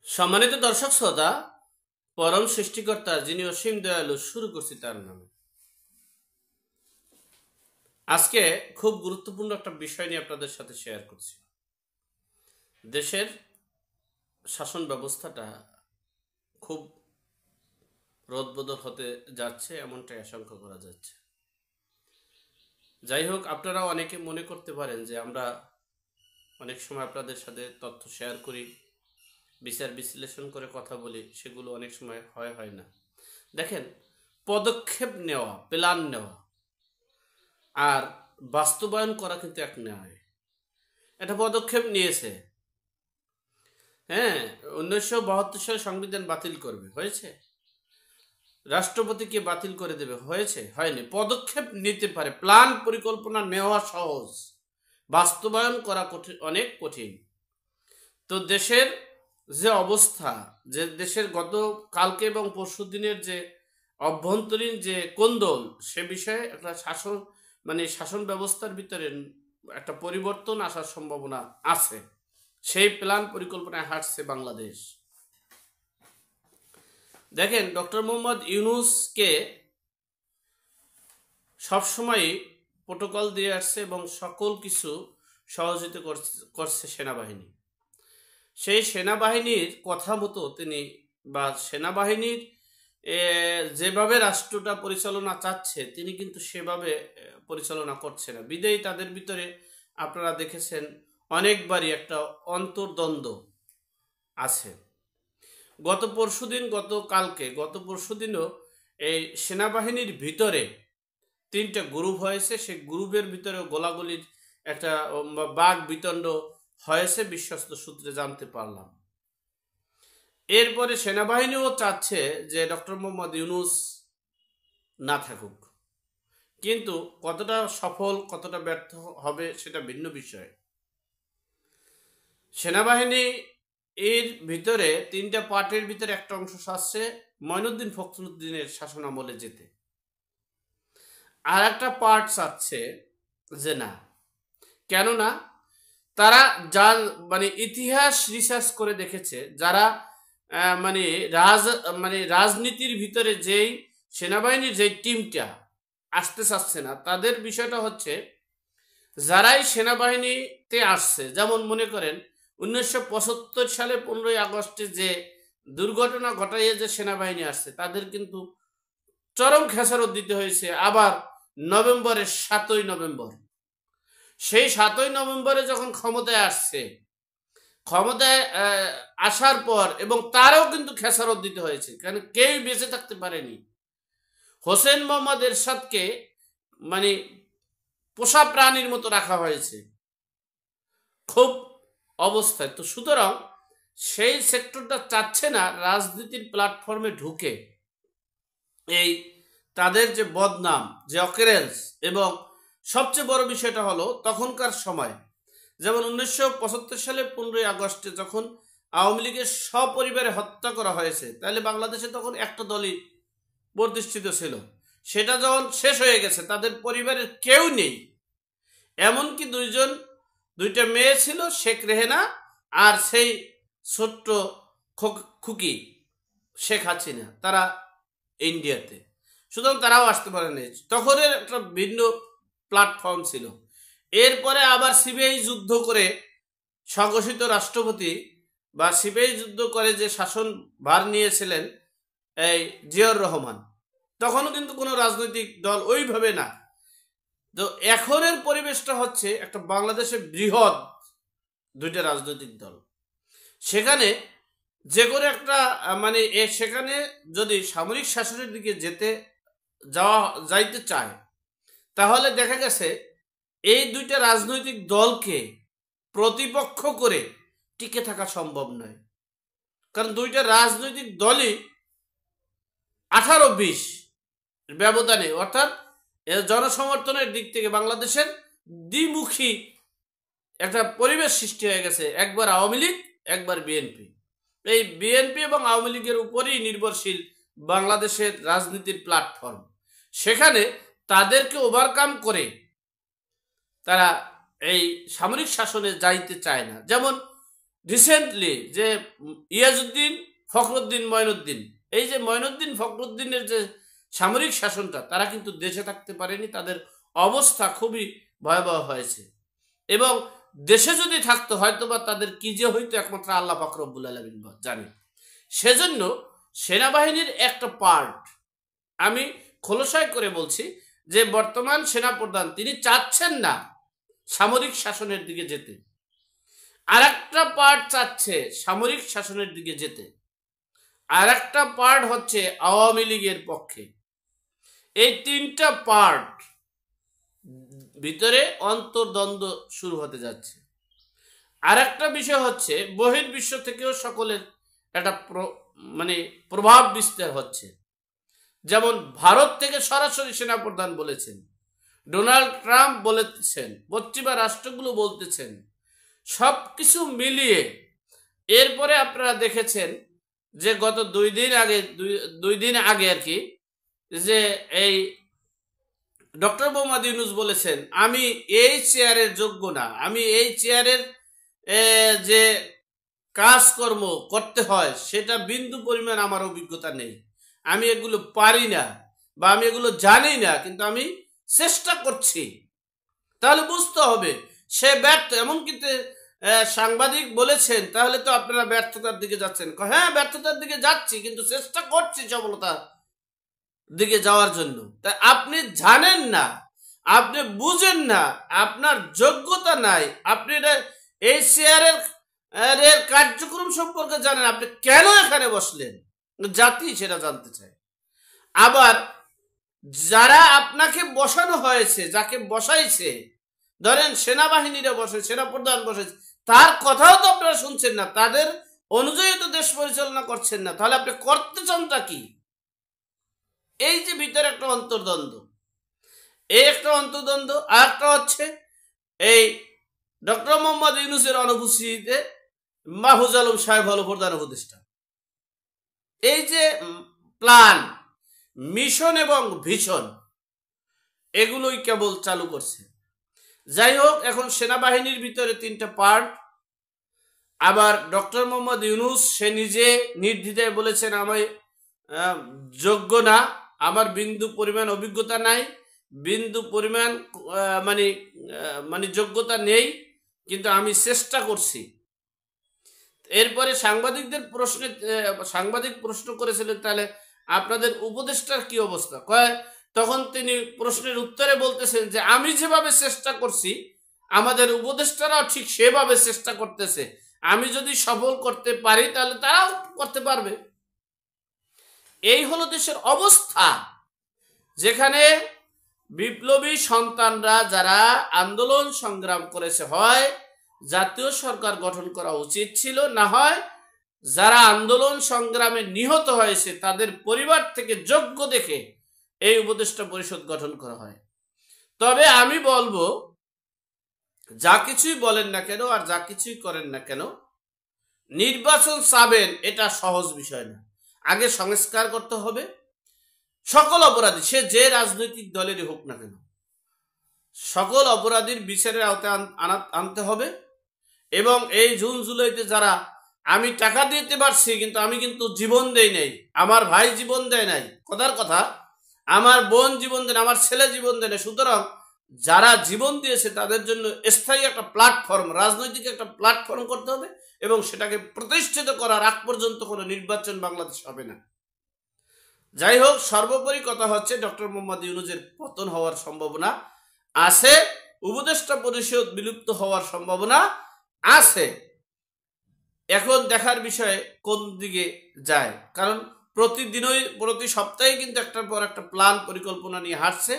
সম্মানিত দর্শক শ্রোতা, পরম সৃষ্টিকর্তা যিনি অসীম দয়ালু, শুরু করছি তার নামে। আজকে খুব গুরুত্বপূর্ণ একটা বিষয় নিয়ে আপনাদের সাথে শেয়ার করছি। দেশের শাসন ব্যবস্থাটা খুব রদবদল হতে যাচ্ছে, এমনটাই আশঙ্কা করা যাচ্ছে। যাই হোক, আপনারা অনেকে মনে করতে পারেন যে আমরা অনেক সময় আপনাদের সাথে তথ্য শেয়ার করি, বিচার বিশ্লেষণ করে কথা বলি, সেগুলো অনেক সময় হয় না। দেখেন, পদক্ষেপ নেওয়া, প্ল্যান নেওয়া আর বাস্তবায়ন করা কিন্তু এক নয়। একটা পদক্ষেপ নিয়েছে, হ্যাঁ, 1972 সালে সংবিধান বাতিল করবে, হয়েছে। রাষ্ট্রপতিকে বাতিল করে দেবে, হয়েছে, হয়নি। পদক্ষেপ নিতে পারে, প্ল্যান পরিকল্পনা নেওয়া সহজ, বাস্তবায়ন করা কঠিন, অনেক কঠিন। তো দেশের যে অবস্থা, যে দেশের গত কালকে এবং পরশু দিনের যে অভ্যন্তরীণ যে কোন্দল, সে বিষয়ে একটা শাসন ব্যবস্থার ভিতরে একটা পরিবর্তন আসার সম্ভাবনা আছে। সেই প্ল্যান পরিকল্পনায় হাঁটছে বাংলাদেশ। দেখেন, ডক্টর মোহাম্মদ ইউনূসকে সবসময় প্রোটোকল দিয়ে আসছে এবং সকল কিছু সহযোগিতা করছে সেনাবাহিনী। সেই সেনাবাহিনীর কথা মতো তিনি, বা সেনাবাহিনীর যেভাবে রাষ্ট্রটা পরিচালনা চাচ্ছে, তিনি কিন্তু সেভাবে পরিচালনা করছে না। বিদেয়ী তাদের ভিতরে আপনারা দেখেছেন অনেকবারই একটা অন্তর্দ্বন্দ্ব আছে। গত পরশুদিনও এই সেনাবাহিনীর ভিতরে 3টা গ্রুপ হয়েছে। সেই গ্রুপের ভিতরে গোলাগুলির একটা বাক বিতণ্ড হয়েছে, বিশ্বস্ত সূত্রে জানতে পারলাম। এরপরে সেনাবাহিনীও চাচ্ছে যে ডক্টর মোহাম্মদ ইউনূস না থাকুক, কিন্তু কতটা সফল কতটা ব্যর্থ হবে সেটা ভিন্ন বিষয়। সেনাবাহিনী এর ভিতরে 3টা পার্টের ভিতরে একটা অংশ চাচ্ছে মঈনুদ্দিন ফখরুদ্দিনের শাসন আমলে যেতে, আর একটা পার্ট চাচ্ছে যে না। কেননা তারা ইতিহাস রিসার্চ করে দেখেছে, যারা রাজনীতির ভিতরে যেই সেনাবাহিনীর যেই টিমটা আসতে চাচ্ছে না, তাদের বিষয়টা হচ্ছে যারাই সেনাবাহিনীতে আসছে, যেমন মনে করেন 1975 সালে 15ই আগস্টে যে দুর্ঘটনা ঘটাইয়ে যে সেনাবাহিনী আসছে, তাদের কিন্তু চরম খেসারত দিতে হয়েছে। আবার 7ই নভেম্বর, সেই 7ই নভেম্বরে যখন ক্ষমতায় আসছে, ক্ষমতায় আসার পর এবং তারও কিন্তু খেসারত দিতে হয়েছে, কারণ কেউ বেঁচে থাকতে পারেনি। হোসেন মোহাম্মদ এরশাদকে পোষা প্রাণীর মতো রাখা হয়েছে খুব অবস্থায়। তো সুতরাং সেই সেক্টরটা চাচ্ছে না রাজনীতির প্ল্যাটফর্মে ঢুকে এই তাদের যে বদনাম, যে অকেরেন্স, এবং সবচেয়ে বড় বিষয়টা হলো তখনকার সময়, যেমন 1975 সালে 15ই আগস্টে যখন আওয়ামী লীগের সপরিবারে হত্যা করা হয়েছে, তাহলে বাংলাদেশে তখন একটা দলই প্রতিষ্ঠিত ছিল। সেটা যখন শেষ হয়ে গেছে, তাদের পরিবারের কেউ নেই। এমনকি 2টা মেয়ে ছিল, শেখ রেহেনা আর সেই ছোট্ট খুকি শেখ হাসিনা, তারা ইন্ডিয়াতে। সুতরাং তারাও আসতে পারেনি। তখন একটা ভিন্ন প্ল্যাটফর্ম ছিল। এরপরে আবার সিবিআই যুদ্ধ করে স্বঘোষিত রাষ্ট্রপতি, বা সিবিআই যুদ্ধ করে যে শাসন ভার নিয়েছিলেন এই জিয়াউর রহমান, তখনও কিন্তু কোনো রাজনৈতিক দল ওইভাবে না। তো এখনের পরিবেশটা হচ্ছে একটা বাংলাদেশের বৃহৎ 2টা রাজনৈতিক দল, সেখানে যে কোনো একটা সেখানে যদি সামরিক শাসনের দিকে যাইতে চায়, তাহলে দেখা গেছে এই 2টা রাজনৈতিক দলকে প্রতিপক্ষ করে টিকে থাকা সম্ভব নয়। কারণ 2টা রাজনৈতিক দলই 18-20 ব্যবধানে, অর্থাৎ জনসমর্থনের দিক থেকে বাংলাদেশের দ্বিমুখী একটা পরিবেশ সৃষ্টি হয়ে গেছে। একবার আওয়ামী লীগ, একবার বিএনপি। এই বিএনপি এবং আওয়ামী লীগের উপরই নির্ভরশীল বাংলাদেশের রাজনীতির প্ল্যাটফর্ম। সেখানে তাদেরকে ওভারকাম করে তারা এই সামরিক শাসনে যাইতে চায় না। যেমন রিসেন্টলি যে ইয়াজউদ্দিন ফখরুদ্দিন মঈনুদ্দিন, এই যে মঈনুদ্দিন ফখরুদ্দিনের যে সামরিক শাসনটা, তারা কিন্তু দেশে থাকতে পারেনি, তাদের অবস্থা খুবই ভয়াবহ হয়েছে। এবং দেশে যদি থাকতো হয়তোবা তাদের কি যে হইতো একমাত্র আল্লাহ পাক রব্বুল আলামিন জানে। সেজন্য সেনাবাহিনীর একটা পার্ট, আমি খোলসায় করে বলছি যে বর্তমান সেনাপ্রধান তিনি চাচ্ছেন না সামরিক শাসনের দিকে যেতে, আর একটা পার্ট চাচ্ছে সামরিক শাসনের দিকে যেতে, আর একটা পার্ট হচ্ছে আওয়ামী লীগের পক্ষে। এই তিনটা পার্ট ভিতরে অন্তর্দ্বন্দ্ব শুরু হতে যাচ্ছে। আর একটা বিষয় হচ্ছে বহির্বিশ্ব থেকেও সকলের একটা প্রভাব বিস্তার হচ্ছে। যেমন ভারত থেকে সরাসরি সেনাপ্রধান বলেছেন, ডোনাল্ড ট্রাম্প বলেছেন, পশ্চিমা রাষ্ট্রগুলো বলতেছেন, সবকিছু মিলিয়ে এরপরে আপনারা দেখেছেন যে গত দুই দিন আগে আর কি, যে এই ডক্টর মোহাম্মদ ইউনূস বলেছেন আমি এই চেয়ারের যোগ্য না, আমি এই চেয়ারের যে কাজকর্ম করতে হয় সেটা বিন্দু পরিমাণ আমার অভিজ্ঞতা নেই, আমি এগুলো পারি না বা আমি এগুলো জানি না, কিন্তু আমি চেষ্টা করছি। তাহলে বুঝতে হবে সে ব্যর্থ। এমন কিন্তু সাংবাদিক বলেছেন তাহলে তো আপনারা ব্যর্থতার দিকে যাচ্ছেন। হ্যাঁ, ব্যর্থতার দিকে যাচ্ছি, কিন্তু চেষ্টা করছি সফলতার দিকে যাওয়ার জন্য। তা আপনি জানেন না, আপনি বুঝেন না, আপনার যোগ্যতা নাই, আপনি এই চেয়ারের কার্যক্রম সম্পর্কে জানেন, আপনি কেন এখানে বসলেন, জাতি সেটা জানতে চায়। আবার যারা আপনাকে বসানো হয়েছে, যাকে বসাইছে, ধরেন সেনাবাহিনীরা বসে, সেনাপ্রধান বসেছে, তার কথাও তো আপনারা শুনছেন না, তাদের অনুযায়ী তো দেশ পরিচালনা করছেন না, তাহলে আপনি করতে চানটা কি? এই যে ভিতরে একটা অন্তর্দ্বন্দ্ব, এই একটা অন্তর্দ্বন্দ্ব। আর একটা হচ্ছে এই ডক্টর মোহাম্মদ ইউনূসের অনুপস্থিতিতে মাহফুজ আলম সাহেব হলো প্রধান উপদেষ্টা। এই যে প্ল্যান, মিশন এবং ভিশন, এগুলোই কেবল চালু করছে। যাই হোক, এখন সেনাবাহিনীর ভিতরে তিনটা পার্ট। আবার ডক্টর মোহাম্মদ ইউনূস সে নিজে নির্দ্বিধায় বলেছেন আমি যোগ্য না, আমার বিন্দু পরিমাণ অভিজ্ঞতা নাই, বিন্দু পরিমাণ যোগ্যতা নেই, কিন্তু আমি চেষ্টা করছি। এরপরে সাংবাদিক প্রশ্ন করেছিলেন তাহলে আপনাদের উপদেষ্টার কি অবস্থা, তখন তিনি প্রশ্নের উত্তরে বলতেছেন যে আমি যেভাবে চেষ্টা করছি আমাদের উপদেষ্টারাও ঠিক সেভাবে চেষ্টা করতেছে, আমি যদি সফল করতে পারি তাহলে তারাও করতে পারবে। এই হলো দেশের অবস্থা, যেখানে বিপ্লবী সন্তানরা যারা আন্দোলন সংগ্রাম করেছে, হয় জাতীয় সরকার গঠন করা উচিত ছিল, না হয় যারা আন্দোলন সংগ্রামে নিহত হয়েছে তাদের পরিবার থেকে যোগ্য দেখে এই উপদেষ্টা পরিষদ গঠন করা হয়। তবে আমি বলবো, যা কিছুই বলেন না কেন আর যা কিছুই করেন না কেন, নির্বাচন চাবেন এটা সহজ বিষয় না। আগে সংস্কার করতে হবে। সকল অপরাধী, সে যে রাজনৈতিক দলেরই হোক না কেন, সকল অপরাধীর বিচারের আওতায় আনতে হবে। এবং এই জুন জুলাইতে যারা আমি টাকা দিতে পারছি কিন্তু আমি কিন্তু জীবন দেই নাই, আমার ভাই জীবন দেয় নাই, কথার কথা আমার বোন জীবন দেয়, আমার ছেলে জীবন দেয় না, সুতরাং যারা জীবন দিয়েছে তাদের জন্য স্থায়ী একটা প্ল্যাটফর্ম, রাজনৈতিক একটা প্ল্যাটফর্ম করতে হবে এবং সেটাকে প্রতিষ্ঠিত করার আগ পর্যন্ত কোনো নির্বাচন বাংলাদেশ হবে না। যাই হোক, সর্বোপরি কথা হচ্ছে ডক্টর মোহাম্মদ ইউনূসের পতন হওয়ার সম্ভাবনা আছে, উপদেষ্টা পরিষদ বিলুপ্ত হওয়ার সম্ভাবনা আছে। এখন দেখার বিষয় কোন দিকে যায়, কারণ প্রতি সপ্তাহে কিন্তু একটার পর একটা প্ল্যান পরিকল্পনা নিয়ে হাঁটছে,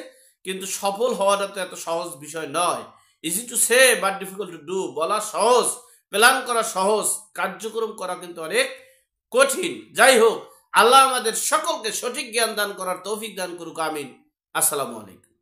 কিন্তু সফল হওয়াটা তো এত সহজ বিষয় নয়। Easy to say but difficult to do. বলা সহজ, প্ল্যান করা সহজ, কার্যক্রম করা কিন্তু অনেক কঠিন। যাই হোক, আল্লাহ আমাদের সকলকে সঠিক জ্ঞান দান করার তৌফিক দান করুক, আমিন। আসসালামু আলাইকুম।